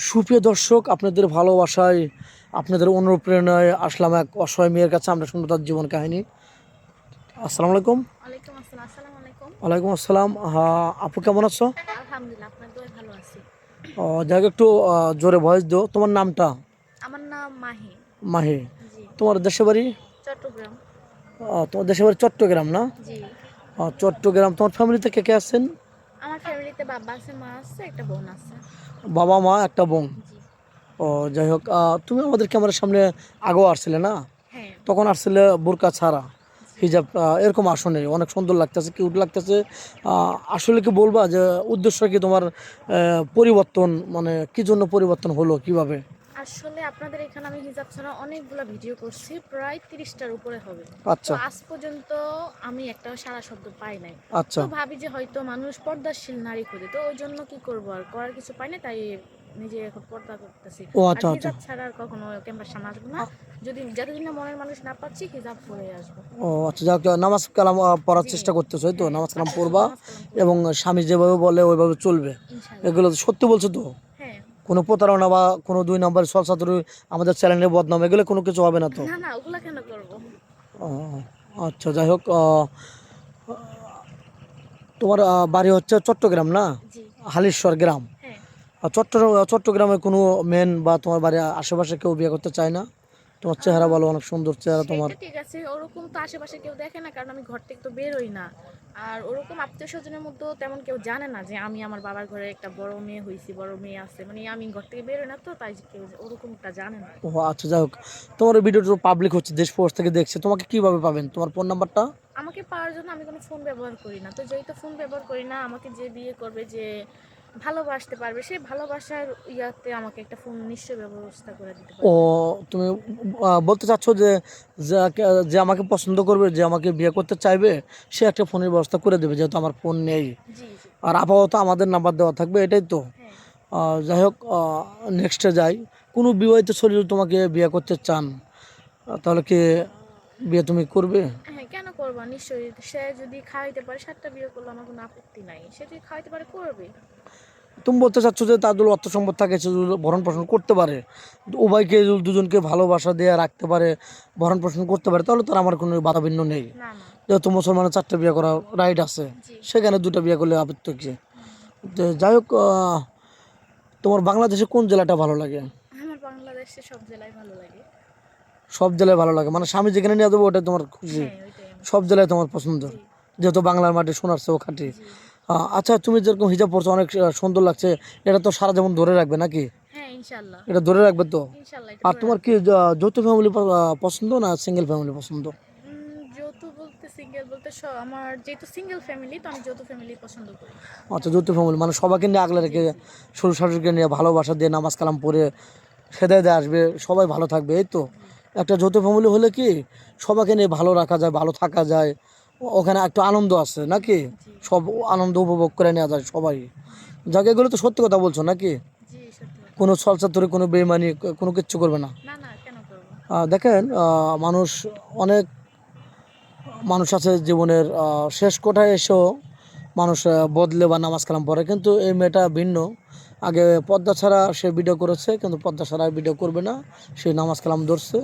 সুপ্রিয় দর্শক, আপনাদের ভালোবাসায়, আপনাদের অনুপ্রেরণায় আসলাম এক অসহায় মেয়ের কাছে। আমরা শুনবো তার জীবন কাহিনী। আসসালামু আলাইকুম। ওয়ালাইকুম আসসালাম। আসসালামু আলাইকুম। ওয়ালাইকুম আসসালাম। হ্যাঁ, আপু কেমন আছো? আলহামদুলিল্লাহ, আপনার দোয়ায় ভালো আছি। যাক, একটু জোরে ভয়েস দিও। তোমার নামটা? আমার নাম মাহি। মাহি। জি। তোমার দেশে বাড়ি? চট্টগ্রাম। তোমার দেশে বাড়ি চট্টগ্রাম না? জি। চট্টগ্রাম। তোমার ফ্যামিলিতে কে কে আছেন? আমার ফ্যামিলিতে বাবা আছে, মা আছে, একটা বোন আছে। বাবা, মা, একটা বোন। জি। যাই হোক, তুমি আমাদের ক্যামেরার সামনে আগেও আসছিলে না? হ্যাঁ। তখন আসছিলে বোরকা ছাড়া, জি। হিজাব এরকম আসনে অনেক সুন্দর লাগতেছে, কিউট লাগতেছে। আসলে কি বলবা যে উদ্দেশ্য কি তোমার? পরিবর্তন মানে কি জন্য পরিবর্তন হলো, কিভাবে? আসলে আপনাদের এখানে আমি হিজাব ছাড়া অনেকগুলো ভিডিও করছি, প্রায় 30টার উপরে হবে। তো আচ্ছা, আজ পর্যন্ত আমি একটা সারা শব্দ পাই নাই। আচ্ছা। তো ভাবি যে হয়তো মানুষ পর্দাশীল নারী খোঁজে, তো ওই জন্য কি করব, আর করার কিছু পাই না, তাই নিজে এখন পর্দা করতেছি। ও আর আচ্ছা, আচ্ছা। হিজাব ছাড়া আর কখনো ক্যামেরার সামনে আসবো না। যদি যতদিন না মনের মানুষ না পাচ্ছি, হিজাব পরে আসবো। ও আচ্ছা, যাক, নামাজ কালাম পড়ার জি। চেষ্টা করতেছো, এই তো হ্যাঁ, নামাজ কালাম আচ্ছা, পড়বা নামাজ কালাম পড়বো এবং স্বামী যেভাবে বলে ওইভাবে চলবে। ইনশাল্লাহ। এগুলো তো সত্যি বলছো তো? হ্যাঁ। কোনো প্রতারণা বা কোনো দুই নম্বর সলসাতুরি, আমাদের চ্যানেলের বদনাম, এগুলো কোনো কিছু হবে না তো? না না, ওগুলা কেন করবো? ও, আচ্ছা, যাই হোক, তোমার বাড়ি হচ্ছে চট্টগ্রাম না? জি। হালিশ্বর গ্রাম। হ্যাঁ। চট্টগ্রামে কোনো মেন বা তোমার বাড়ির আশেপাশে কেউ বিয়ে করতে চায় না? তোমার চেহারা ভালো, অনেক সুন্দর চেহারা তোমার। সেইটা ঠিক আছে, ওরকম তো আশেপাশে কেউ দেখে না, কারণ আমি ঘর থেকে তো বেরোই না। আর ওরকম আত্মীয় স্বজনের মধ্যেও তেমন কেউ জানে না যে আমি আমার বাবার ঘরে একটা বড় মেয়ে হয়েছি, বড় মেয়ে আছে, মানে আমি ঘর থেকে বেরোই না, তো তাই কেউ ওরকমটা জানে না। ও আচ্ছা, যাই হোক, তোমার ভিডিওটা পাবলিক হচ্ছে, দেশ ফোর্স থেকে দেখছে, তোমাকে কিভাবে পাবেন? তোমার ফোন নাম্বারটা? আমাকে পাওয়ার জন্য আমি কোনো ফোন ব্যবহার করি না, তো যেহেতু ফোন ব্যবহার করি না, আমাকে যে বিয়ে করবে, যে ভালোবাসতে পারবে, সেই ভালোবাসার ইয়াতে আমাকে একটা ফোন নিশ্চয়ই ব্যবস্থা করে দিতে ও, পারবে। তুমি বলতে চাচ্ছ যে যে আমাকে পছন্দ করবে, যে আমাকে বিয়ে করতে চাইবে, সে একটা ফোনের ব্যবস্থা করে দেবে, যেহেতু আমার ফোন নেই। জি জি। আর আপাতত আমাদের নাম্বার দেওয়া থাকবে, এটাই তো? হ্যাঁ। যাই হোক, নেক্সটে যাই। কোনো বিবাহিত শরীর তোমাকে বিয়ে করতে চান, তাহলে কি বিয়ে তুমি করবে? হ্যাঁ, কেন করবো, নিশ্চয়ই। সে যদি খাওয়াইতে পারে, 7টা বিয়ে করলে আমার কোনো আপত্তি নাই। সে যদি খাওয়াইতে পারে, করবে। তুমি বলতে চাচ্ছ যে তার যদি অর্থ সম্পদ থাকে, সে যদি ভরণ পোষণ করতে পারে, উভয়কে যদি দুজনকে ভালোবাসা দিয়ে রাখতে পারে, ভরণ পোষণ করতে পারে, তাহলে তার আমার কোনো বাধা বিঘ্ন নেই। না না। যেহেতু মুসলমানের 4টা বিয়ে করা রাইট আছে, জি। সেখানে 2টা বিয়ে করলে আপত্তি কি? তো যাই হোক, তোমার বাংলাদেশে কোন জেলাটা ভালো লাগে? আমার বাংলাদেশে সব জেলায় ভালো লাগে। সব জেলায় ভালো লাগে, মানে স্বামী যেখানে নিয়ে যাবো ওটাই তোমার খুশি? হ্যাঁ, ওইটাই আমার সব খুশি। জেলায় তোমার পছন্দ, জি। যেহেতু বাংলার মাটি সোনার চেয়েও খাঁটি। জি। আচ্ছা, তুমি যেরকম হিজাব পরছো, অনেক সুন্দর লাগছে। এটা তো সারা জীবন ধরে রাখবে নাকি? হ্যাঁ, ইনশাল্লাহ। এটা ধরে রাখবে তো? ইনশাল্লাহ, এটা আর ধরে তোমার কি রাখবো। যৌথ ফ্যামিলি পছন্দ না সিঙ্গেল ফ্যামিলি পছন্দ? যৌথ বলতে, সিঙ্গেল বলতে, আমার যেহেতু সিঙ্গেল ফ্যামিলি, তো আমি যৌথ ফ্যামিলি পছন্দ করি। আচ্ছা, যৌথ ফ্যামিলি মানে সবাইকে নিয়ে আগলে জি রেখে, জি। শ্বশুর শাশুড়িকে নিয়ে ভালোবাসা দিয়ে নামাজ কালাম পড়ে হেদায়েতে আসবে, সবাই ভালো থাকবে, এই তো? জি একটা যৌথ ফ্যামিলি হলে কি সবাইকে নিয়ে ভালো রাখা যায়, ভালো থাকা যায়, ওখানে একটু আনন্দ আছে নাকি? জি। সব আনন্দ উপভোগ করে নেওয়া যায় সবাই। যাকে, এগুলো তো সত্যি কথা বলছো নাকি? জি, সত্যি কথা। কোনো ছলচাতুরি, কোনো বেইমানি, কোনো কিচ্ছু করবে না? না না, কেন করবো? দেখেন, মানুষ, অনেক মানুষ আছে জীবনের শেষ কোঠায় এসেও মানুষ বদলে বা নামাজ কালাম পড়ে, কিন্তু এই মেয়েটা ভিন্ন। আগে পর্দা ছাড়া সে ভিডিও করেছে, কিন্তু পর্দা ছাড়া ভিডিও করবে না, সে নামাজ কালাম ধরছে।